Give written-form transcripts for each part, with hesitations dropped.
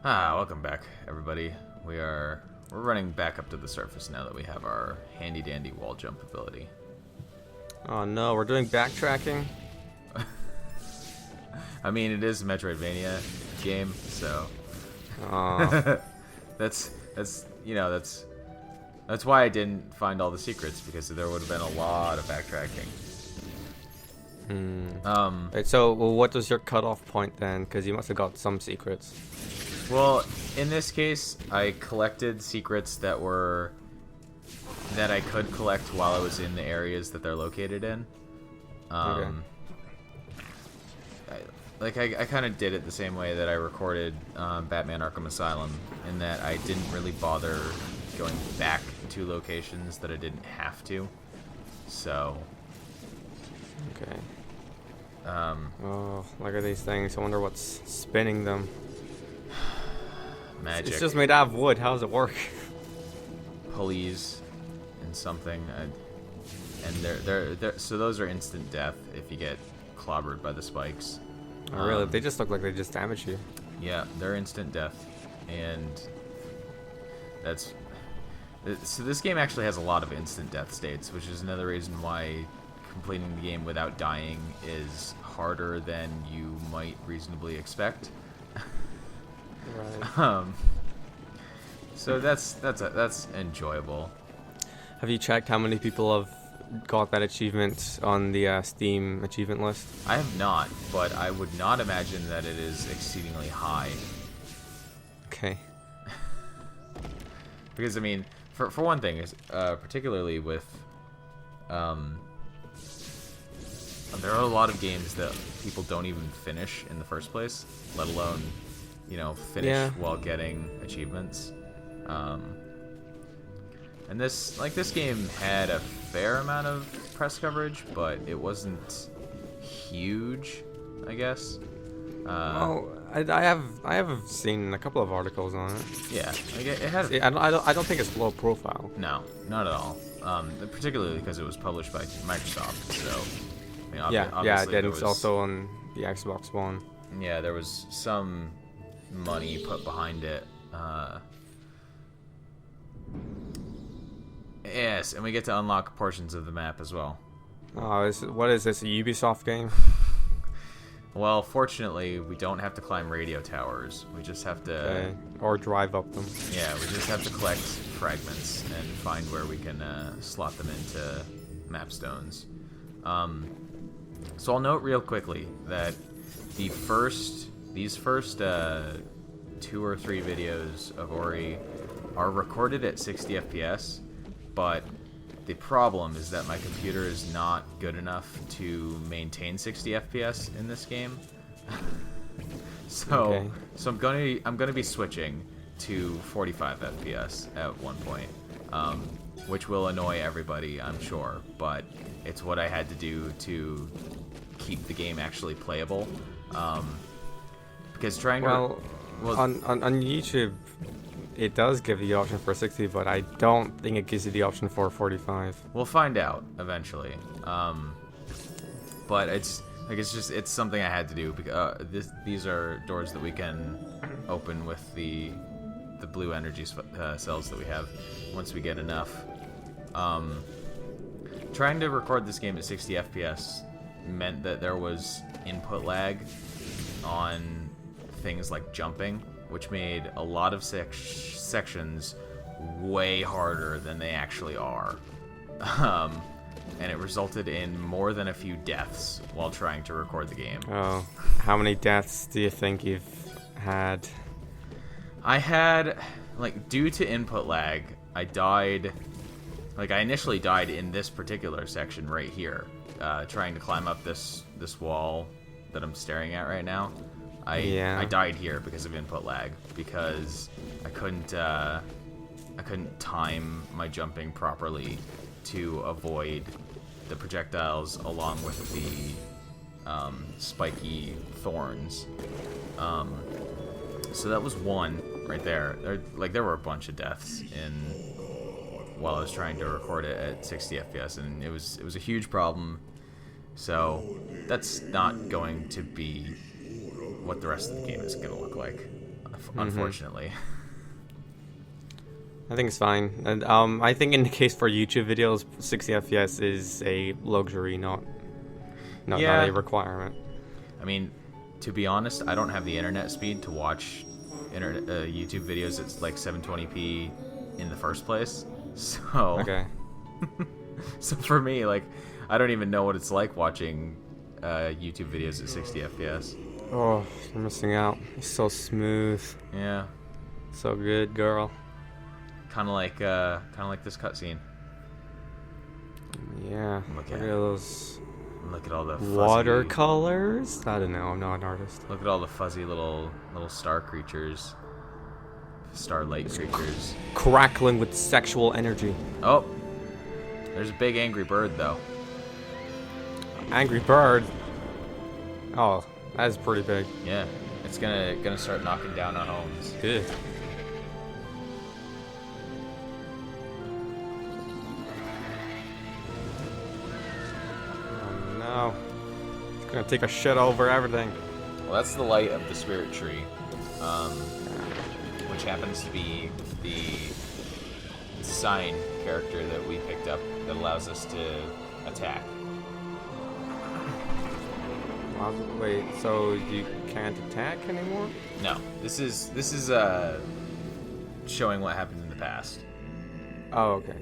Welcome back, everybody. We're running back up to the surface now that we have our handy dandy wall jump ability. Oh no, we're doing backtracking. I mean, it is a Metroidvania game, so that's why I didn't find all the secrets, because there would have been a lot of backtracking. Right, so what was your cutoff point then? Because you must have got some secrets. Well, in this case, I collected secrets that I could collect while I was in the areas that they're located in. Okay. I kind of did it the same way that I recorded Batman Arkham Asylum, in that I didn't really bother going back to locations that I didn't have to. So. Okay. Oh, look at these things. I wonder what's spinning them. Magic. It's just made out of wood. How does it work? Pulleys and something, and they're so those are instant death if you get clobbered by the spikes. Oh, really? They just look like they just damage you. Yeah, they're instant death, and so this game actually has a lot of instant death states, which is another reason why completing the game without dying is harder than you might reasonably expect. Right. So that's enjoyable. Have you checked how many people have got that achievement on the Steam achievement list? I have not, but I would not imagine that it is exceedingly high. Okay. Because I mean, for one thing, is particularly with there are a lot of games that people don't even finish in the first place, let alone, finish while getting achievements. And this game had a fair amount of press coverage, but it wasn't huge, I guess. Well, I have seen a couple of articles on it. Yeah, it had. I don't think it's low profile. No, not at all. Particularly because it was published by Microsoft. So, I mean, yeah, it did. It's also on the Xbox One. Yeah, there was some money put behind it. Yes, and we get to unlock portions of the map as well. Oh, what is this, a Ubisoft game? Well, fortunately, we don't have to climb radio towers. We just have to... Okay. Or drive up them. Yeah, we just have to collect fragments and find where we can slot them into map stones. So I'll note real quickly that these first 2 or 3 videos of Ori are recorded at 60 FPS, but the problem is that my computer is not good enough to maintain 60 FPS in this game. So I'm gonna be switching to 45 FPS at one point, which will annoy everybody, I'm sure, but it's what I had to do to keep the game actually playable. Because trying on YouTube, it does give you the option for 60, but I don't think it gives you the option for 45. We'll find out eventually. But it's something I had to do because these are doors that we can open with the blue energy cells that we have once we get enough. Trying to record this game at 60 FPS meant that there was input lag on things like jumping, which made a lot of sections way harder than they actually are. And it resulted in more than a few deaths while trying to record the game. Oh, how many deaths do you think you've had? I had, due to input lag, I died, I initially died in this particular section right here, trying to climb up this wall that I'm staring at right now. I died here because of input lag, because I couldn't time my jumping properly to avoid the projectiles along with the spiky thorns. So that was one right there. There were a bunch of deaths while I was trying to record it at 60 FPS, and it was a huge problem. So that's not going to be what the rest of the game is going to look like. unfortunately. I think it's fine. And I think in the case for YouTube videos, 60 FPS is a luxury, not a requirement. I mean, to be honest, I don't have the internet speed to watch YouTube videos at like 720p in the first place. So Okay. so for me, like, I don't even know what it's like watching YouTube videos at 60 FPS. Oh, you're missing out. It's so smooth. Yeah. So good, girl. Kind of like this cutscene. Yeah. Look Look at at those Look at all the fuzzy, watercolors. I don't know. I'm not an artist. Look at all the fuzzy little star creatures, starlight creatures. Crackling with sexual energy. Oh, there's a big angry bird though. Angry bird. Oh, that's pretty big. Yeah, it's gonna start knocking down on homes. Good. Oh no. It's gonna take a shit over everything. Well, that's the light of the spirit tree, which happens to be the sign character that we picked up that allows us to attack. Wait, so you can't attack anymore? No, this is showing what happened in the past. Oh, okay.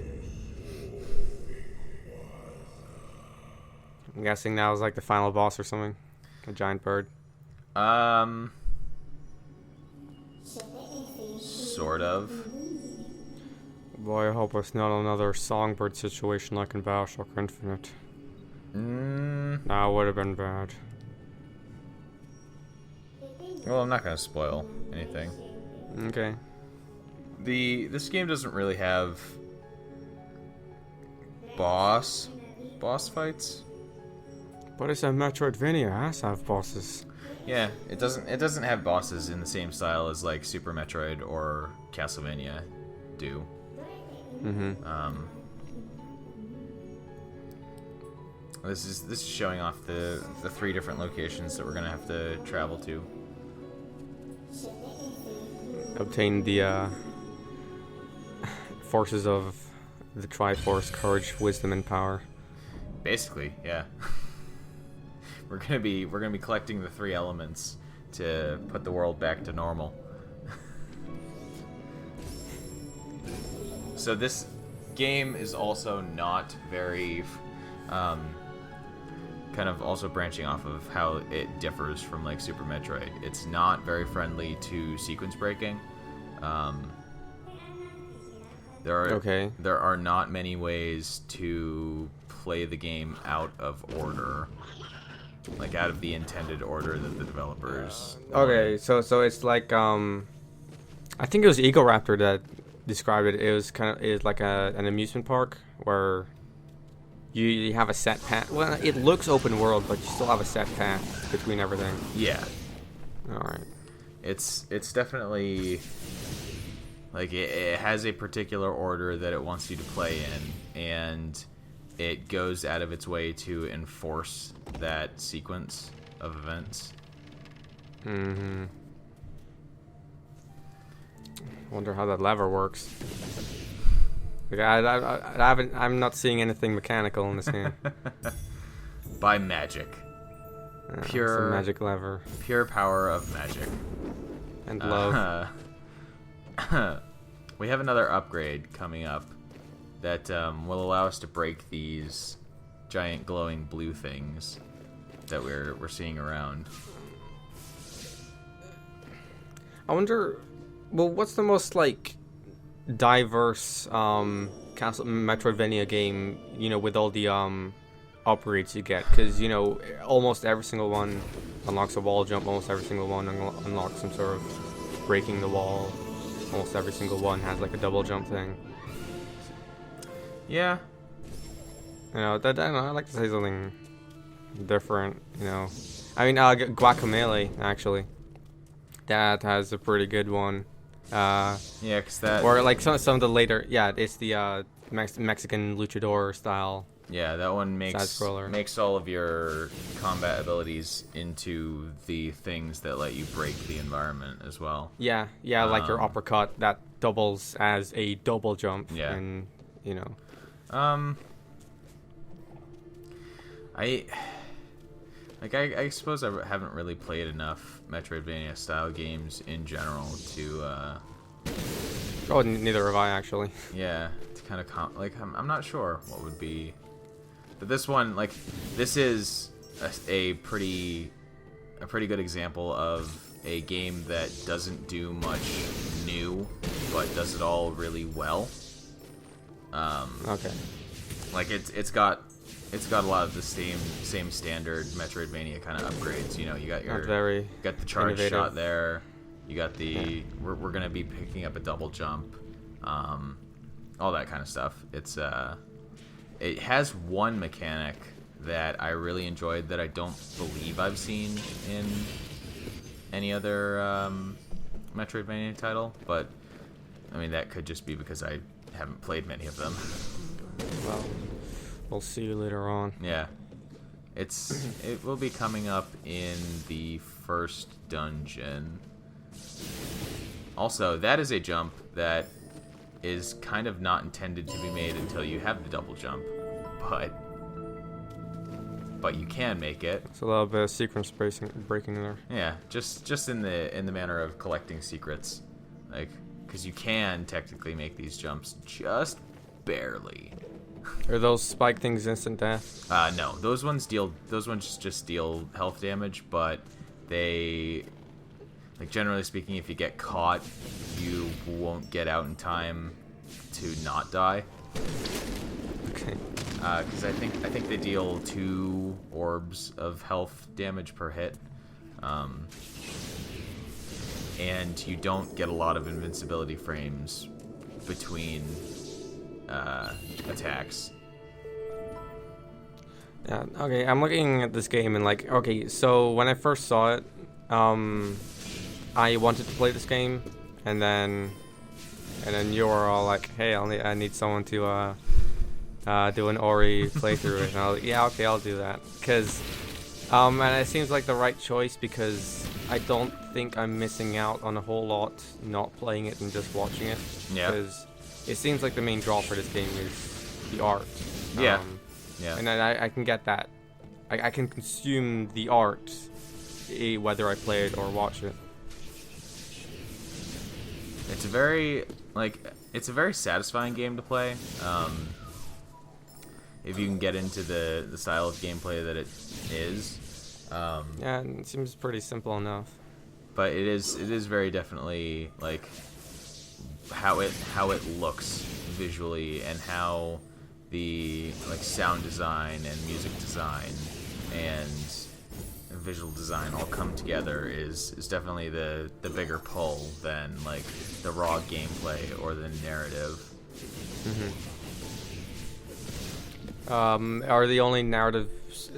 I'm guessing now is like the final boss or something. A giant bird. Sort of. Boy, I hope it's not another songbird situation like in Bioshock Infinite. That would have been bad. Well, I'm not gonna spoil anything. Okay. This game doesn't really have boss fights. But it's a Metroidvania. It has to have bosses. Yeah, it doesn't have bosses in the same style as like Super Metroid or Castlevania do. This is showing off the 3 different locations that we're gonna have to travel to. Obtain the forces of the Triforce: courage, wisdom, and power. Basically, yeah. We're gonna be collecting the 3 elements to put the world back to normal. So this game is also not very kind of also branching off of how it differs from like Super Metroid. It's not very friendly to sequence breaking. There are not many ways to play the game out of order, like out of the intended order that the developers. Okay, so it's like I think it was Egoraptor that described it. It was like an amusement park where you have a set path. Well, it looks open world, but you still have a set path between everything. Yeah. All right. It's definitely like it has a particular order that it wants you to play in, and it goes out of its way to enforce that sequence of events. Wonder how that lever works. Like I'm not seeing anything mechanical in this game. By magic. Pure it's a magic lever. Pure power of magic. And love. We have another upgrade coming up that will allow us to break these giant glowing blue things that we're seeing around. I wonder, well, what's the most like diverse Metroidvania game, with all the upgrades you get? Because almost every single one unlocks a wall jump, almost every single one unlocks some sort of breaking the wall, almost every single one has like a double jump thing. Yeah. I don't know, I'd like to say something different. I mean, Guacamelee actually, that has a pretty good one. Yeah, because that... Or like some of the later... Yeah, it's the Mexican luchador style Yeah, that one side-scroller. makes all of your combat abilities into the things that let you break the environment as well. Yeah, like your uppercut that doubles as a double jump. Yeah. And, you know. I suppose I haven't really played enough Metroidvania style games in general to Oh, neither have I, actually. yeah, to kind of I'm not sure what would be, but this one, like, this is a pretty good example of a game that doesn't do much new, but does it all really well. Okay. Like it's got a lot of the same standard Metroidvania kind of upgrades. You know, you got the charge innovative shot there. You got the we're gonna be picking up a double jump, all that kind of stuff. It has one mechanic that I really enjoyed that I don't believe I've seen in any other Metroidvania title, but I mean that could just be because I haven't played many of them. Well, we'll see you later on. Yeah. It will be coming up in the first dungeon. Also, that is a jump that is kind of not intended to be made until you have the double jump, but you can make it. It's a little bit of sequence breaking there. Yeah, just in the manner of collecting secrets, like, because you can technically make these jumps just barely. Are those spike things instant death? No, those ones just deal health damage, but they, like, generally speaking, if you get caught, you won't get out in time to not die. Okay. Because I think they deal 2 orbs of health damage per hit, and you don't get a lot of invincibility frames between attacks. Yeah, okay, I'm looking at this game and, like, okay, so when I first saw it, I wanted to play this game, and then you were all like, hey, I need someone to do an Ori playthrough, and I was like, yeah, okay, I'll do that, because and it seems like the right choice, because I don't think I'm missing out on a whole lot not playing it and just watching it. Yeah. Because it seems like the main draw for this game is the art. Yeah. Yeah. And I can get that. I can consume the art, whether I play it or watch it. It's a very satisfying game to play. If you can get into the style of gameplay that it is. Yeah, it seems pretty simple enough. But it is very definitely, like, how it looks visually, and how the, like, sound design and music design and visual design all come together is definitely the bigger pull than, like, the raw gameplay or the narrative. Are the only narrative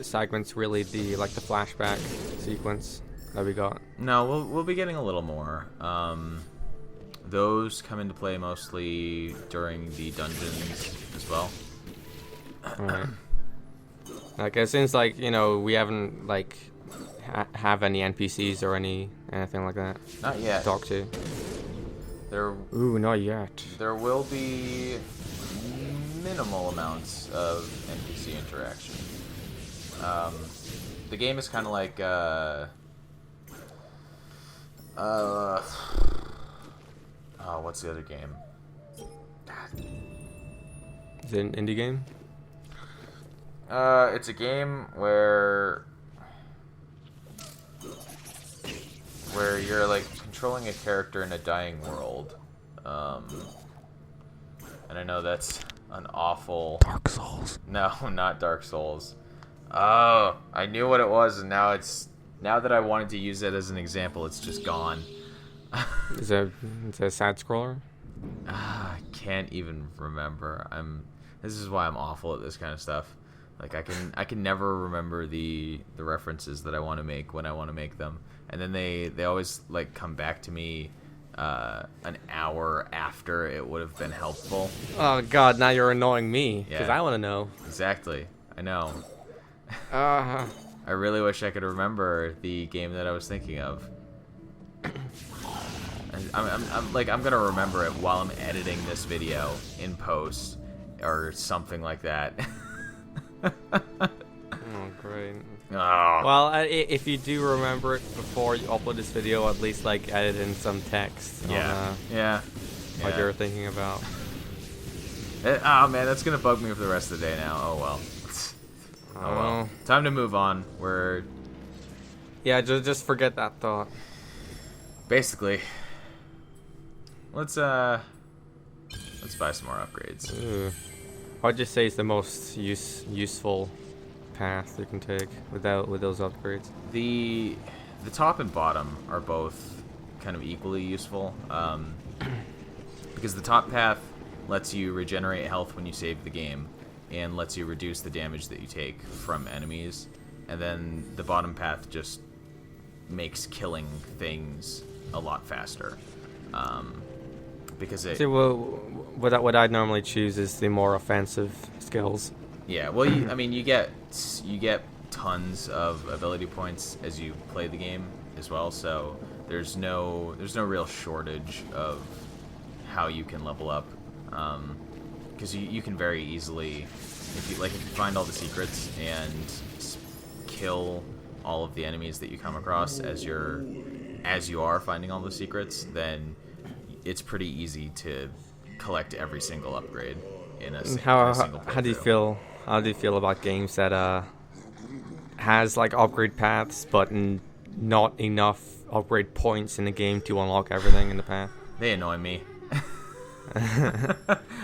segments really the flashback sequence that we got? No, we'll be getting a little more. Those come into play mostly during the dungeons as well. Right. Like, it seems like, you know, we haven't, like, have any NPCs or anything like that. Not yet. To talk to. Ooh, not yet. There will be minimal amounts of NPC interaction. The game is kind of like what's the other game? Is it an indie game? It's a game where you're, like, controlling a character in a dying world. And I know that's an awful... Dark Souls. No, not Dark Souls. Oh, I knew what it was, and now that I wanted to use it as an example, it's just gone. Is it a side scroller? I can't even remember. This is why I'm awful at this kind of stuff. Like, I can never remember the references that I want to make when I want to make them, and then they always, like, come back to me an hour after it would have been helpful. Oh God, now you're annoying me because Yeah. I want to know. Exactly. I know. Uh, I really wish I could remember the game that I was thinking of. I'm gonna remember it while I'm editing this video in post or something like that. oh great. Oh. Well, if you do remember it before you upload this video, at least like edit in some text. Yeah. What you're thinking about. Oh man, that's gonna bug me for the rest of the day now. Oh well. Oh well. Time to move on. Yeah, just forget that thought. Basically. Let's buy some more upgrades. Ooh. I'd just say it's the most useful path you can take with those upgrades. The top and bottom are both kind of equally useful, because the top path lets you regenerate health when you save the game and lets you reduce the damage that you take from enemies, and then the bottom path just makes killing things a lot faster, because it... See, well, what I'd normally choose is the more offensive skills. Yeah, well, you get tons of ability points as you play the game as well, so there's no real shortage of how you can level up, because you can very easily, if you find all the secrets and kill all of the enemies that you come across as you are finding all the secrets, then it's pretty easy to collect every single upgrade in a single playthrough. How do you feel about games that has like upgrade paths but not enough upgrade points in the game to unlock everything in the path? They annoy me.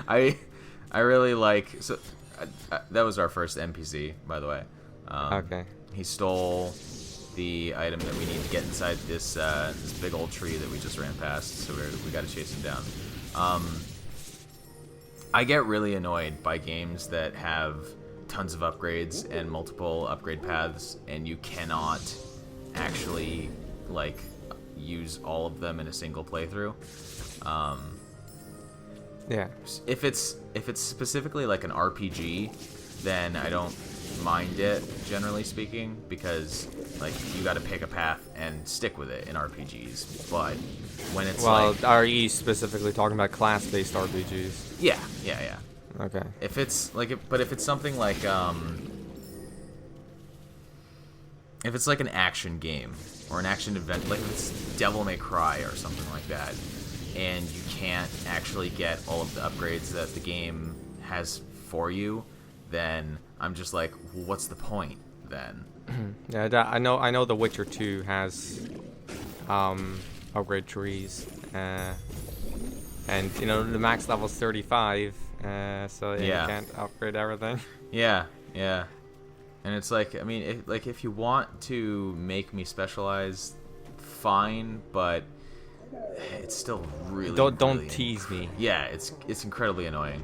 I really like, so that was our first NPC, by the way. Okay. He stole the item that we need to get inside this big old tree that we just ran past, so we got to chase him down. I get really annoyed by games that have tons of upgrades and multiple upgrade paths, and you cannot actually like use all of them in a single playthrough. Yeah. If it's specifically like an RPG, then I don't mind it, generally speaking, because like you got to pick a path and stick with it in RPGs. But when it's are you specifically talking about class-based RPGs? Yeah. Okay. If it's like, if it's something like if it's like an action game or an action event, like if it's Devil May Cry or something like that, and you can't actually get all of the upgrades that the game has for you, then I'm just like, what's the point then? Yeah, I know The Witcher 2 has upgrade trees, and the max level's 35, so you can't upgrade everything. Yeah. And it's like, I mean, if you want to make me specialize, fine, but it's still really don't tease me. Yeah, it's incredibly annoying.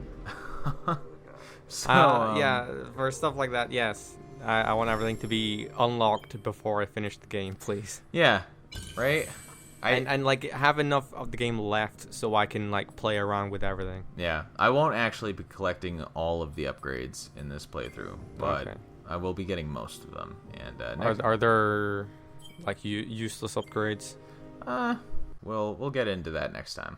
So yeah, for stuff like that, yes. I want everything to be unlocked before I finish the game, please. Yeah, right? And like have enough of the game left so I can like play around with everything. Yeah, I won't actually be collecting all of the upgrades in this playthrough, but I will be getting most of them. And are there like useless upgrades? We'll get into that next time.